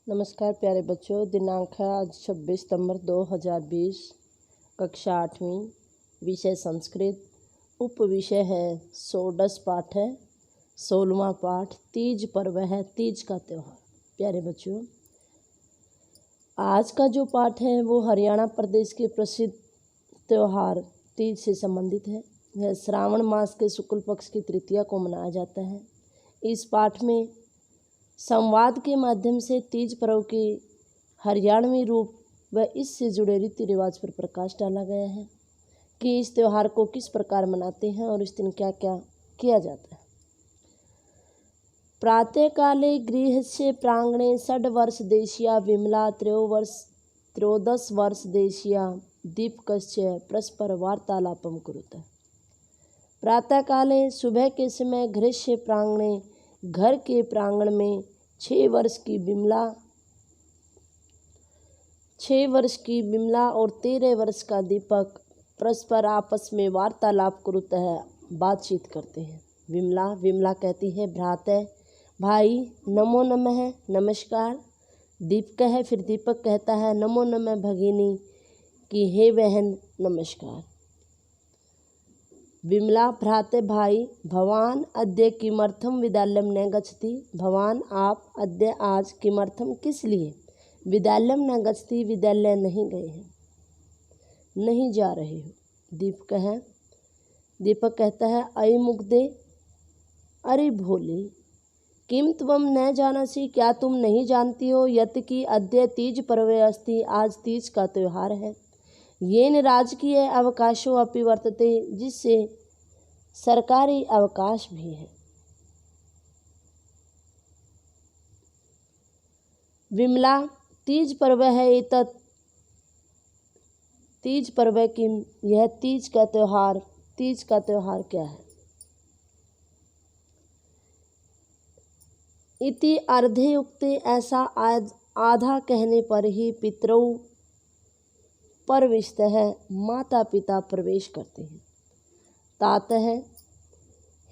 नमस्कार प्यारे बच्चों। दिनांक है आज 26 सितंबर 2020। कक्षा 8वीं, विषय संस्कृत। उप विषय है षोडश पाठ है, 16वां पाठ तीज पर्व है, तीज का त्यौहार। प्यारे बच्चों, आज का जो पाठ है वो हरियाणा प्रदेश के प्रसिद्ध त्यौहार तीज से संबंधित है। यह श्रावण मास के शुक्ल पक्ष की तृतीया को मनाया जाता है। इस पाठ में संवाद के माध्यम से तीज पर्व के हरियाणवी रूप व इससे जुड़े रीति रिवाज पर प्रकाश डाला गया है कि इस त्यौहार को किस प्रकार मनाते हैं और इस दिन क्या क्या किया जाता है। प्रातःकाले गृहस्य प्रांगणे षड्वर्षदेशीया विमला त्रयोदश वर्षदेशीया दीपकस्य परस्पर वार्तालापम कुरुतः। प्रातःकाले सुबह के समय गृहस्य प्रांगणे घर के प्रांगण में 6 वर्ष की बिमला और 13 वर्ष का दीपक परस्पर आपस में वार्तालाप करते हैं, बातचीत करते हैं। विमला कहती है भ्रातः भाई, नमो नमः नमस्कार। फिर दीपक कहता है नमो नमः भगिनी कि हे बहन नमस्कार। विमला भ्राते भाई, भवान अद्य किमर्थम विद्यालयम न गच्छति। भवान आप अद्य आज किमर्थम किस लिए विद्यालयम न गच्छति, विद्यालय नहीं गए हैं, नहीं जा रहे हो। दीपक कहता है अयि मुग्धे, अरे भोले, किम त्वम न जानसि, क्या तुम नहीं जानती हो यत् कि अद्य तीज पर्व अस्ति, आज तीज का त्यौहार है। येन राजकीय अवकाशो अपि वर्तते, जिससे सरकारी अवकाश भी है। विमला, तीज पर्व है एतत्, तीज पर्व की यह तीज का त्यौहार क्या है। इति अर्धे उक्ते, ऐसा आधा कहने पर ही पितरौ प्रविष्टः, माता पिता प्रवेश करते हैं। तात है,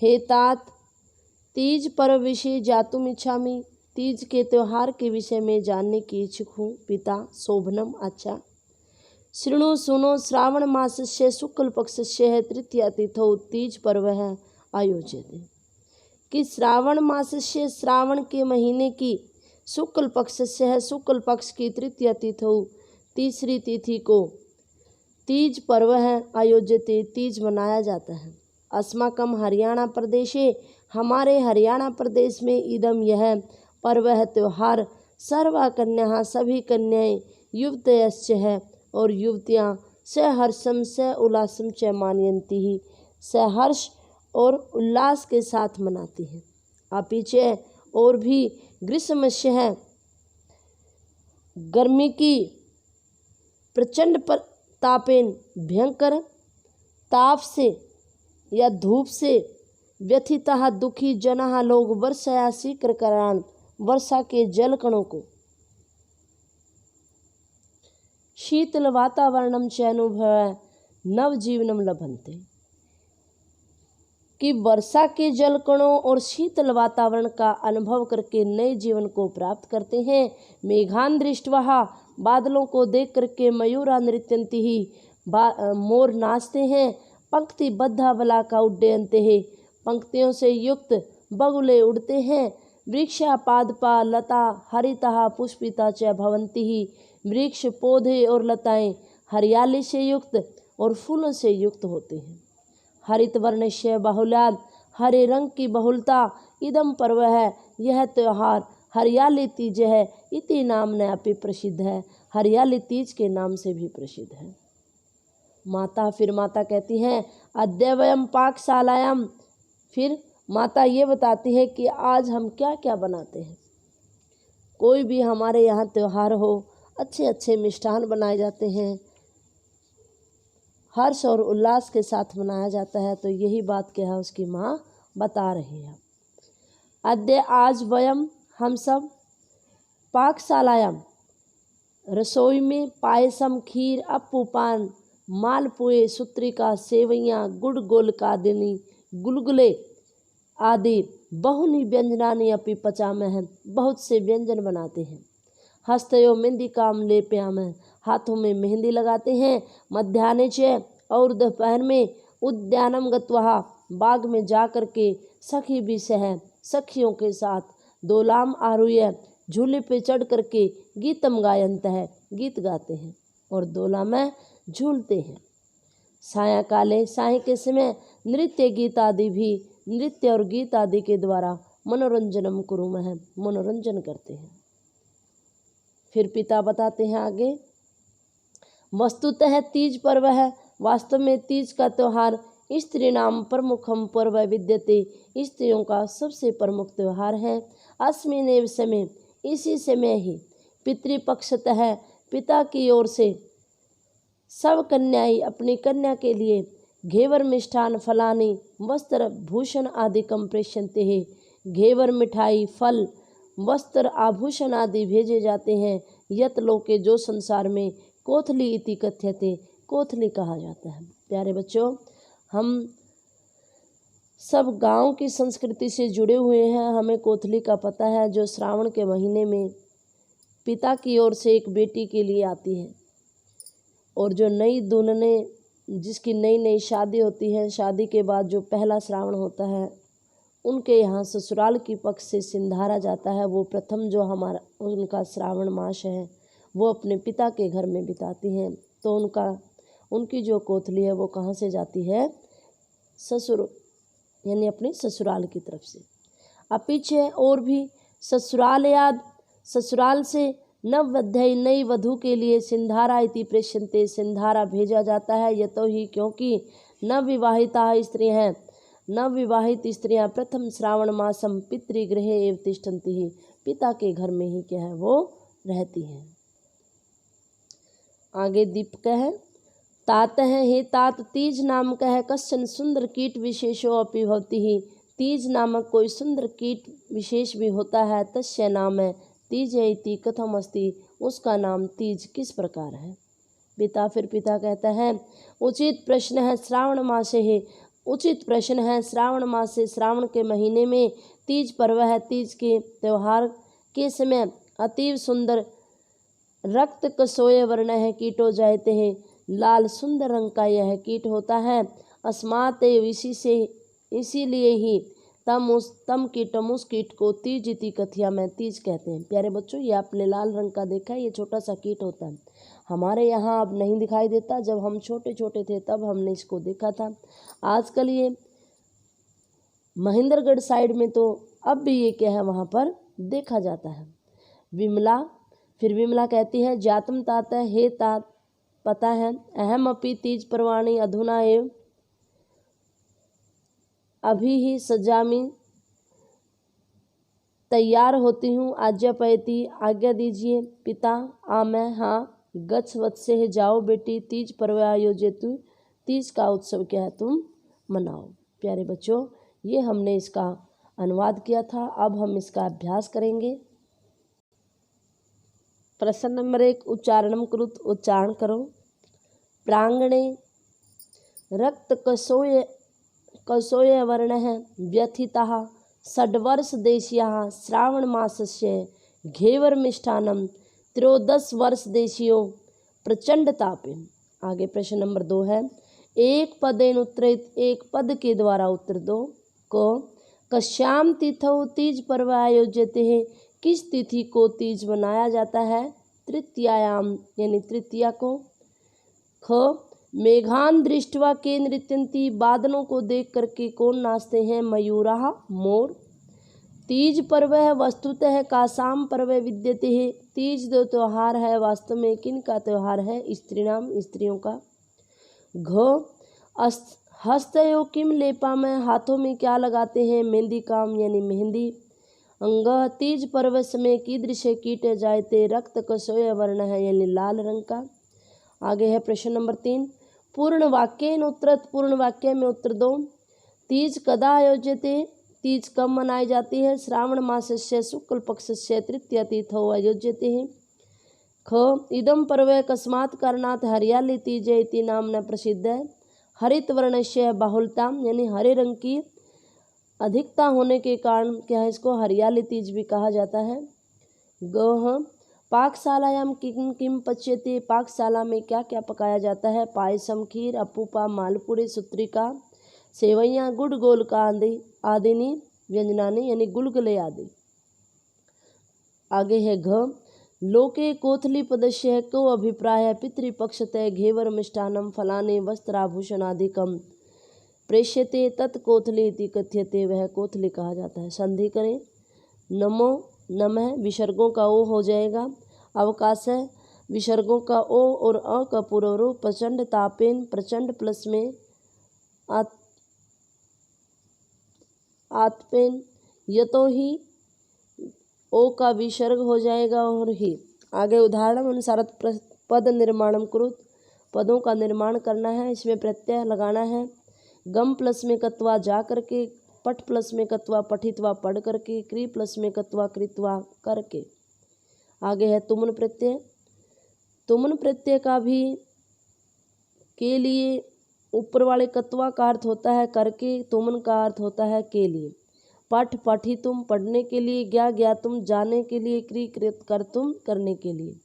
हे तात, तीज पर्व विषय जातुम इच्छामि, तीज के त्यौहार के विषय में जानने की इच्छुक हूँ। पिता, शोभनम, अच्छा। शृणु सुनो, श्रावण मासस्य शुक्ल पक्षस्य तृतीया तिथौ तीज पर्व है आयोज्यते। कि श्रावण मासस्य, श्रावण के महीने की शुक्ल पक्ष की तृतीया तिथौ, तीसरी तिथि को तीज पर्व है आयोज्यते, तीज मनाया जाता है। अस्माकम हरियाणा प्रदेशे, हमारे हरियाणा प्रदेश में इदम यह पर्व है त्यौहार सर्वा कन्या, सभी कन्याएं युवतयश्च है और युवतियाँ सहर्षम स उल्लासम च मानयन्ति ही, सहर्ष और उल्लास के साथ मनाती हैं। अपीचे और भी ग्रीष्मस्य है, गर्मी की प्रचंड तापेन, भयंकर ताप से या धूप से व्यथितः दुखी जनः लोग वर्षया शीघ्रकरान, वर्षा के जल कणों को शीतल वातावरणम च अनुभव नवजीवनम लभन्ते। कि वर्षा के जल कणों और शीतल वातावरण का अनुभव करके नए जीवन को प्राप्त करते हैं। मेघान दृष्ट्वा, बादलों को देख करके मयूरा नृत्यन्ति ही, मोर नाचते हैं। पंक्तिबद्ध बला का उड्डयन्ते हैं, पंक्तियों से युक्त बगुले उड़ते हैं। वृक्षा पादपा लता हरिता पुष्पिता च भवन्ति ही, वृक्ष पौधे और लताएं हरियाली से युक्त और फूलों से युक्त होते हैं। हरित वर्णस्य बहुलाद, हरे रंग की बहुलता, इदम पर्व है, यह त्यौहार हरियाली तीज है। इति नाम न अपि प्रसिद्ध है, हरियाली तीज के नाम से भी प्रसिद्ध है। फिर माता कहती हैं अद्य वयम पाकशालायाम, फिर माता ये बताती है कि आज हम क्या क्या बनाते हैं। कोई भी हमारे यहाँ त्यौहार हो, अच्छे अच्छे मिष्ठान बनाए जाते हैं, हर्ष और उल्लास के साथ मनाया जाता है। तो यही बात क्या है उसकी माँ बता रही है। अद्य आज वयम, हम सब, पाकशालायाम, रसोई में, पायसम खीर अप्पुपान मालपुए सुत्रिका सेवैयाँ गुड़ गोलकादिनी गुलगुले आदि बहुनी व्यंजनानि अपि पचामः, बहुत से व्यंजन बनाते हैं। हस्तयो मेहंदी काम लेप्यामः, हाथों में मेहंदी लगाते हैं। मध्याह्ने च, और दोपहर में उद्यानम गत्वा, बाग में जा कर के सखी भी सह, सखियों के साथ दोलाम आरुह्य, झूले पे चढ़ करके गीतम गायंत है, गीत गाते हैं और दोला में झूलते हैं। सायंकाले, साय के समय नृत्य गीत आदि भी, नृत्य और गीत आदि के द्वारा मनोरंजनम कुरुमः, मनोरंजन करते हैं। फिर पिता बताते हैं आगे, वस्तुतः तीज पर्व है, वास्तव में तीज का त्यौहार स्त्री नाम प्रमुखम पर्व विद्यते, स्त्रियों का सबसे प्रमुख त्यौहार है। अस्मिनेव समय, इसी समय ही पितृपक्षतः, पिता की ओर से सब कन्याएं अपनी कन्या के लिए घेवर मिष्ठान फलानी वस्त्र भूषण आदि कम प्रेषयन्ते हैं, घेवर मिठाई फल वस्त्र आभूषण आदि भेजे जाते हैं। यत लोके, जो संसार में कोथली इति कथ्यते, कोथली कहा जाता है। प्यारे बच्चों, हम सब गांव की संस्कृति से जुड़े हुए हैं, हमें कोथली का पता है, जो श्रावण के महीने में पिता की ओर से एक बेटी के लिए आती है और जो नई दुल्हने, जिसकी नई नई शादी होती है, शादी के बाद जो पहला श्रावण होता है, उनके यहाँ ससुराल की पक्ष से सिंधारा जाता है। वो प्रथम जो हमारा उनका श्रावण मास है वो अपने पिता के घर में बिताती हैं, तो उनकी जो कोथली है वो कहाँ से जाती है, ससुर यानी अपने ससुराल की तरफ से। अब पीछे और भी ससुराल याद, ससुराल से नववध्याई नई वधू के लिए सिंधारा इति प्रेषयन्ते, सिंधारा भेजा जाता है। यतो ही, क्योंकि नवविवाहिता स्त्रियां हैं, नवविवाहित स्त्रियां प्रथम श्रावण मासम पितृगृहे एव तिष्ठन्ति ही, पिता के घर में ही क्या है वो रहती हैं। आगे दीपक है, तात है, हे तात तीज नामक है कश्चन सुंदर कीट विशेषो अपि भवति ही, तीज नामक कोई सुंदर कीट विशेष भी होता है। तस्य नाम है तीज इति कथम अस्ति, उसका नाम तीज किस प्रकार है। पिता कहता है, उचित प्रश्न है श्रावण मासे है, उचित प्रश्न है श्रावण मास से, श्रावण के महीने में तीज पर्व है। तीज के त्यौहार के समय अतीव सुंदर रक्त कसोय वर्ण है कीटो जाते हैं, लाल सुंदर रंग का यह कीट होता है। अस्मात् इसीलिए ही तम कीटम, उस कीट को तीज इति कथिया में तीज कहते हैं। प्यारे बच्चों, ये आपने लाल रंग का देखा है, ये छोटा सा कीट होता है। हमारे यहाँ अब नहीं दिखाई देता, जब हम छोटे छोटे थे तब हमने इसको देखा था। आजकल ये महेंद्रगढ़ साइड में तो अब भी ये क्या है वहाँ पर देखा जाता है। विमला, फिर विमला कहती है, जातम तात, हे तात पता है, अहम अपि तीज पर्वाणि अधुना एव, अभी ही सजामी तैयार होती हूँ, आज्ञा पयती, आज्ञा दीजिए। पिता, मैं, हाँ। गच्छ वत्से, जाओ बेटी, तीज पर्व आयोजितु, तीज का उत्सव क्या है तुम मनाओ। प्यारे बच्चों, ये हमने इसका अनुवाद किया था, अब हम इसका अभ्यास करेंगे। प्रश्न नंबर 1, उच्चारणम कृत, उच्चारण करो। प्रांगणे रक्त कसोय वर्णः व्यथिताः षड्वर्ष देशीयाः श्रावण मासस्य घेवर्मिष्ठानं त्रयोदश वर्ष देशियो प्रचंड तापे। आगे प्रश्न नंबर 2 है, एक पदेन उत्तरित, एक पद के द्वारा उत्तर दो। को कश्याम तिथौ तीज पर्व आयोज्यते है, किस तिथि को तीज मनाया जाता है। तृतीयायाम यानी तृतीया को। ख मेघान दृष्टवा के नृत्यंती, बादलों को देख करके कौन नाचते हैं। मयूराः, मोर। तीज पर्व है वस्तुतः कासाम पर्व विद्यते है, तीज जो त्यौहार है वास्तव में किन का त्यौहार है। स्त्रीणाम, स्त्रियों का। घ हस्तयो किम लेपा में, हाथों में क्या लगाते हैं। मेहंदी काम यानी मेहंदी। अंग तीज पर्व समय कीदृश कीट जायते, रक्त कसोय वर्ण है यानी लाल रंग का। आगे है प्रश्न नंबर 3, पूर्ण वाक्येन उत्तरत, पूर्ण वाक्य में उत्तर दो। तीज कदा आयोज्यते, तीज कब मनाई जाती है। श्रावण मासस्य शुक्ल पक्षस्य तृतीया तिथौ आयोज्यते है। ख इदम पर्व कस्मात् कारणात् हरियाली तीज इति नाम्ना प्रसिद्ध है। हरित वर्णस्य बाहुल्यता यानी हरे रंग की अधिकता होने के कारण क्या है इसको हरियाली तीज भी कहा जाता है। गह पाकशालायां किं किं पच्यते, पाकशाला में क्या क्या पकाया जाता है। पायसम खीर, अपूपा, मालपुड़े, सुत्रिका, सेवैयाँ, गुड़ गोलका आदिनी व्यंजनानि यानी गुलगुले आदि। आगे है घ। लोके कोथली पदस्य को अभिप्राय पितृपक्षतः घेवर मिष्टान्नम फलानि वस्त्राभूषणादिकम प्रेष्यते तत् कोथली इति कथ्यते, वह कोथली कहा जाता है। संधि करें। नमो नमः विसर्गों का ओ हो जाएगा। अवकाश है विसर्गों का ओ और अ का पूर्व रूप। प्रचंड तापेन, प्रचंड प्लस में आतपेन, यतो ही ओ का विसर्ग हो जाएगा और ही। आगे उदाहरण अनुसार पद निर्माणम कुरुत, पदों का निर्माण करना है, इसमें प्रत्यय लगाना है। गम प्लस में कत्वा जा करके, पठ प्लस में कत्वा पठित्वा पढ़ करके, क्री प्लस में कत्वा कृत्वा करके। आगे है तुमन प्रत्यय। तुमन प्रत्यय का भी के लिए ऊपर वाले कत्वा का अर्थ होता है करके, तुमन का अर्थ होता है के लिए। पठ पठितुम पढ़ने के लिए, ज्ञा ज्ञातुम जाने के लिए, क्री कृत कर्तुम करने के लिए।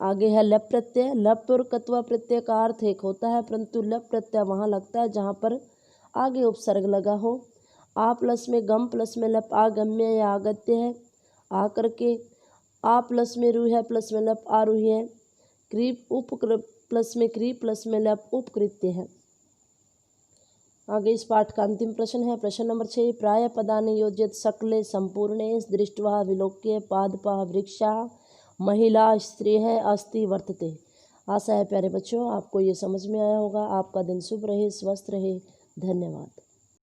आगे है लप प्रत्यय। लप और कत्वा प्रत्यय का अर्थ एक होता है, परंतु लप प्रत्यय वहाँ लगता है जहाँ पर आगे उपसर्ग लगा हो। आ प्लस में गम प्लस में लप आगम्य या आगत्य है, आ करके। आ प्लस में रू है प्लस में लप आरूही है। क्री प्लस में क्री प्लस में लप उपकृत्य है। आगे इस पाठ का अंतिम प्रश्न है प्रश्न नंबर 6। प्राय पदानि योज्यत सकले संपूर्णे दृष्ट्वा विलोक्य पादपः वृक्षः महिला स्त्रियः अस्ति वर्तते। आशा है प्यारे बच्चों आपको ये समझ में आया होगा। आपका दिन शुभ रहे, स्वस्थ रहे। धन्यवाद।